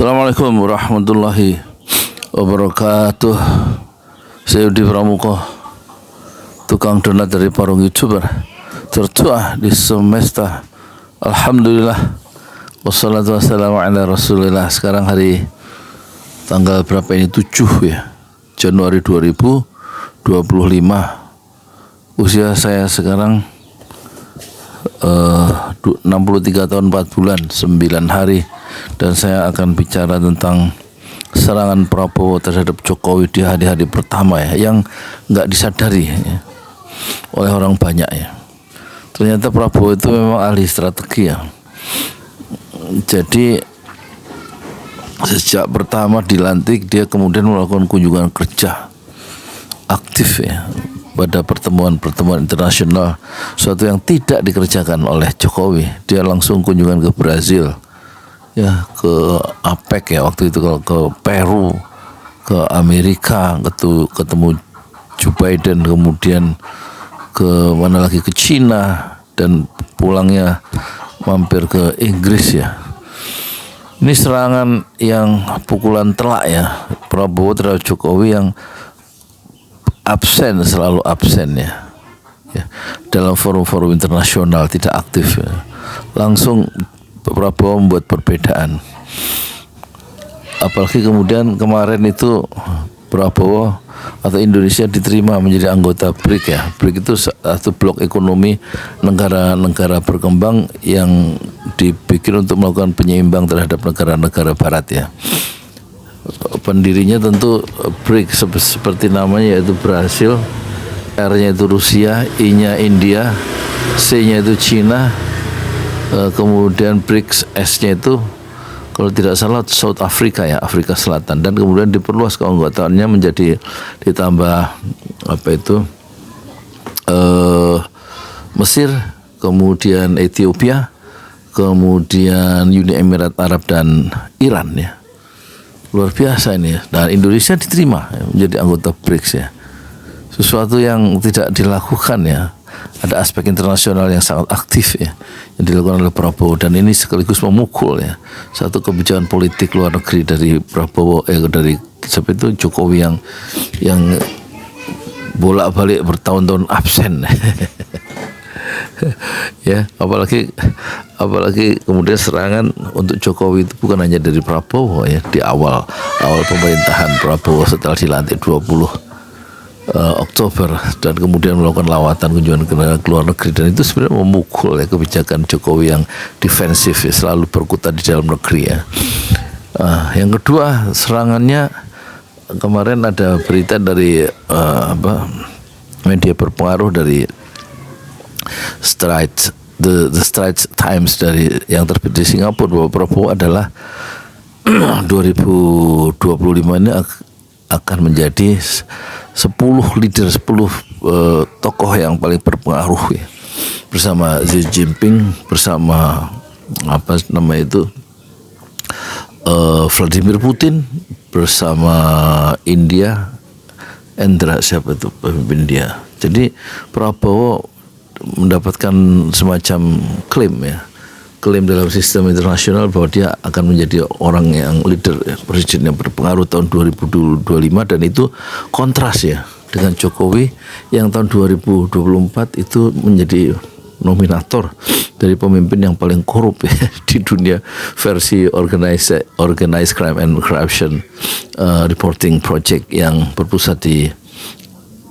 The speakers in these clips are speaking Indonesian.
Assalamualaikum warahmatullahi wabarakatuh. Saya Yudi Pramuko, tukang donat dari Parung YouTuber tertua di semesta. Alhamdulillah, wassalatu wassalamu ala rasulillah. Sekarang hari tanggal berapa ini? 7 ya, Januari 2025. Usia saya sekarang 63 tahun 4 bulan 9 hari, dan saya akan bicara tentang serangan Prabowo terhadap Jokowi di hari-hari pertama ya, yang nggak disadari ya, oleh orang banyak ya. Ternyata Prabowo itu memang ahli strategi ya. Jadi sejak pertama dilantik, dia kemudian melakukan kunjungan kerja aktif ya pada pertemuan-pertemuan internasional, suatu yang tidak dikerjakan oleh Jokowi. Dia langsung kunjungan ke Brazil, ya, ke APEC ya waktu itu, ke Peru, ke Amerika, ketemu Joe Biden, kemudian ke mana lagi, ke Cina, dan pulangnya mampir ke Inggris ya. Ini serangan yang pukulan telak ya Prabowo terhadap Jokowi, yang absen, selalu absen ya dalam forum-forum internasional, tidak aktif ya. Langsung Prabowo membuat perbedaan. Apalagi kemudian kemarin itu Prabowo atau Indonesia diterima menjadi anggota BRIC ya. BRIC itu satu blok ekonomi negara-negara berkembang yang dibikin untuk melakukan penyeimbang terhadap negara-negara barat ya. Pendirinya tentu BRIC seperti namanya, yaitu Brasil, R-nya itu Rusia, I-nya India, C-nya itu Cina, kemudian BRICS, S-nya itu kalau tidak salah South Africa ya, Afrika Selatan, dan kemudian diperluas keanggotaannya menjadi ditambah Mesir, kemudian Ethiopia, kemudian Uni Emirat Arab dan Iran ya. Luar biasa ini ya. Nah, Indonesia diterima menjadi anggota BRICS ya. Sesuatu yang tidak dilakukan ya. Ada aspek internasional yang sangat aktif ya, yang dilakukan oleh Prabowo, dan ini sekaligus memukul ya satu kebijakan politik luar negeri dari Prabowo, dari siapa itu, Jokowi, yang bolak-balik bertahun-tahun absen. Ya, apalagi kemudian serangan untuk Jokowi itu bukan hanya dari Prabowo ya, di awal pemerintahan Prabowo setelah dilantik 20 Oktober, dan kemudian melakukan lawatan kunjungan ke luar negeri, dan itu sebenarnya memukul ya kebijakan Jokowi yang defensif ya, selalu berkutat di dalam negeri ya. Yang kedua, serangannya kemarin ada berita dari media berpengaruh dari The Straits Times, dari yang terbit di Singapura, bahwa Prabowo adalah 2025 ini akan menjadi 10 leader, 10 tokoh yang paling berpengaruh ya, bersama Xi Jinping, bersama Vladimir Putin, bersama India, siapa itu pemimpin India. Jadi Prabowo mendapatkan semacam klaim dalam sistem internasional bahwa dia akan menjadi orang yang leader ya, presiden yang berpengaruh tahun 2025, dan itu kontras ya dengan Jokowi yang tahun 2024 itu menjadi nominator dari pemimpin yang paling korup ya, di dunia, versi Organized Crime and Corruption Reporting Project yang berpusat di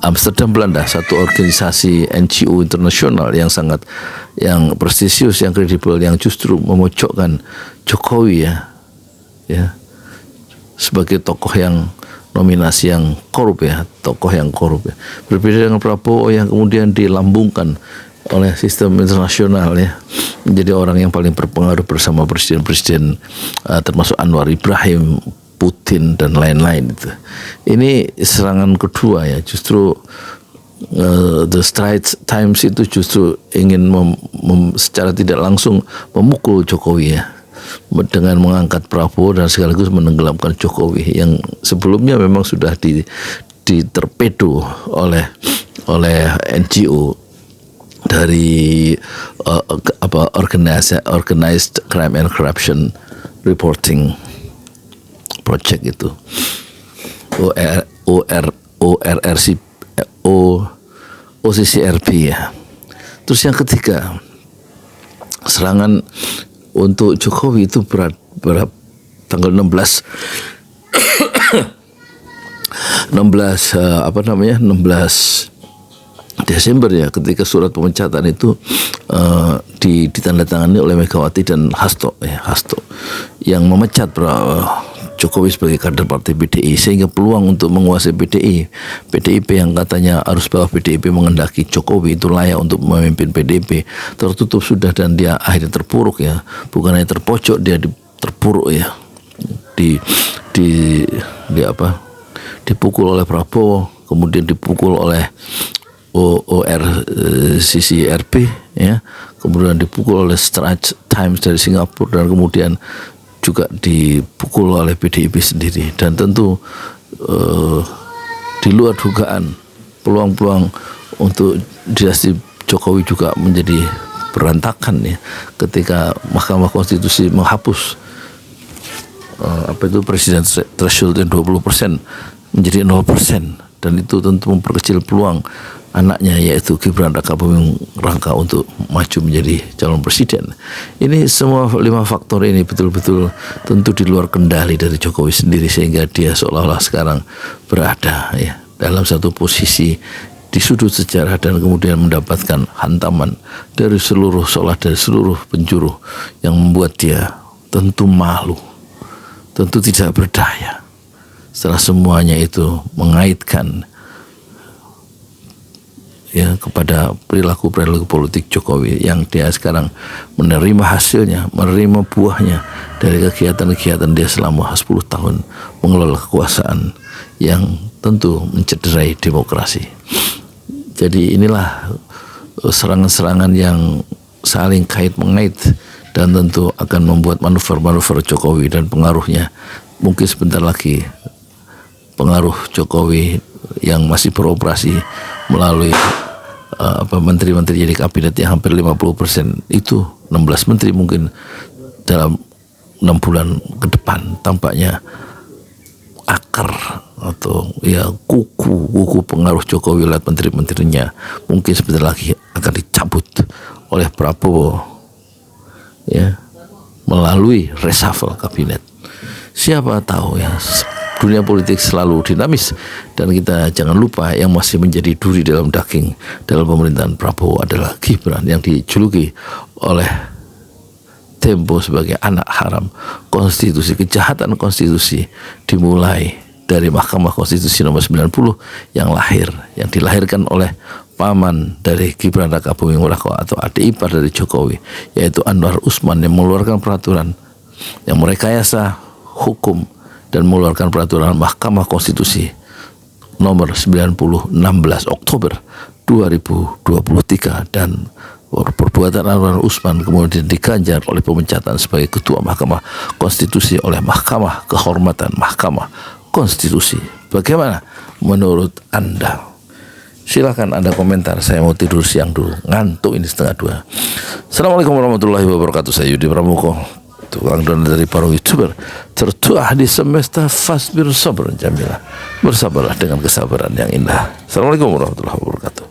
Amsterdam, Belanda, satu organisasi NGO internasional yang prestisius, yang kredibel, yang justru memojokkan Jokowi ya sebagai tokoh yang nominasi yang korup ya, tokoh yang korup ya. Berbeda dengan Prabowo yang kemudian dilambungkan oleh sistem internasional ya, menjadi orang yang paling berpengaruh bersama presiden-presiden termasuk Anwar Ibrahim, Putin, dan lain-lain itu. Ini serangan kedua ya, justru The Straits Times itu justru ingin secara tidak langsung memukul Jokowi ya, dengan mengangkat Prabowo dan sekaligus menenggelamkan Jokowi yang sebelumnya memang sudah diterpedo oleh NGO dari Organized Crime and Corruption Reporting project itu. ORRC OCCRP ya. Terus yang ketiga, serangan untuk Jokowi itu berat tanggal 16 Desember ya, ketika surat pemecatan itu ditandatangani oleh Megawati dan Hasto yang memecat Jokowi sebagai kader partai PDI, sehingga peluang untuk menguasai PDIP yang katanya arus bawah PDIP mengendaki Jokowi itu layak untuk memimpin PDIP tertutup sudah, dan dia akhirnya terpuruk ya, bukan hanya terpojok, dia terpuruk ya, dipukul oleh Prabowo, kemudian dipukul oleh ORCCRP ya, kemudian dipukul oleh Straits Times dari Singapura, dan kemudian juga dipukul oleh PDIP sendiri. Dan tentu di luar dugaan peluang-peluang untuk dinasti Jokowi juga menjadi berantakan ya, ketika Mahkamah Konstitusi menghapus presiden threshold yang 20% menjadi 0%, dan itu tentu memperkecil peluang anaknya yaitu Gibran Rakabuming Raka untuk maju menjadi calon presiden. Ini semua 5 faktor ini betul-betul tentu di luar kendali dari Jokowi sendiri, sehingga dia seolah-olah sekarang berada ya dalam satu posisi di sudut sejarah, dan kemudian mendapatkan hantaman dari seluruh penjuru yang membuat dia tentu malu, tentu tidak berdaya setelah semuanya itu mengaitkan ya kepada perilaku politik Jokowi yang dia sekarang menerima hasilnya, menerima buahnya dari kegiatan-kegiatan dia selama 10 tahun mengelola kekuasaan yang tentu mencederai demokrasi. Jadi inilah serangan-serangan yang saling kait-mengait, dan tentu akan membuat manuver-manuver Jokowi dan pengaruhnya. Mungkin sebentar lagi pengaruh Jokowi yang masih beroperasi melalui menteri-menteri jadi kabinet yang hampir 50%, itu 16 menteri mungkin dalam 6 bulan ke depan tampaknya akar atau ya kuku pengaruh Jokowi lewat menteri-menterinya mungkin sebentar lagi akan dicabut oleh Prabowo ya melalui reshuffle kabinet. Siapa tahu ya, dunia politik selalu dinamis, dan kita jangan lupa yang masih menjadi duri dalam daging dalam pemerintahan Prabowo adalah Gibran yang dijuluki oleh Tempo sebagai anak haram konstitusi. Kejahatan konstitusi dimulai dari Mahkamah Konstitusi nomor 90 yang dilahirkan oleh paman dari Gibran Rakabuming Raka atau adik ipar dari Jokowi, yaitu Anwar Usman, yang mengeluarkan peraturan yang merekayasa hukum dan mengeluarkan peraturan Mahkamah Konstitusi nomor 90 16 Oktober 2023, dan perbuatan Anwar Usman kemudian diganjar oleh pemecatan sebagai Ketua Mahkamah Konstitusi oleh Mahkamah Kehormatan Mahkamah Konstitusi. Bagaimana menurut Anda? Silakan Anda komentar. Saya mau tidur siang dulu, ngantuk ini 1:30. Assalamualaikum warahmatullahi wabarakatuh. Saya Yudi Pramuko, tukang donat dari para YouTuber tertua di semesta. Fasbir sabar jamilah, bersabarlah dengan kesabaran yang indah. Assalamualaikum warahmatullahi wabarakatuh.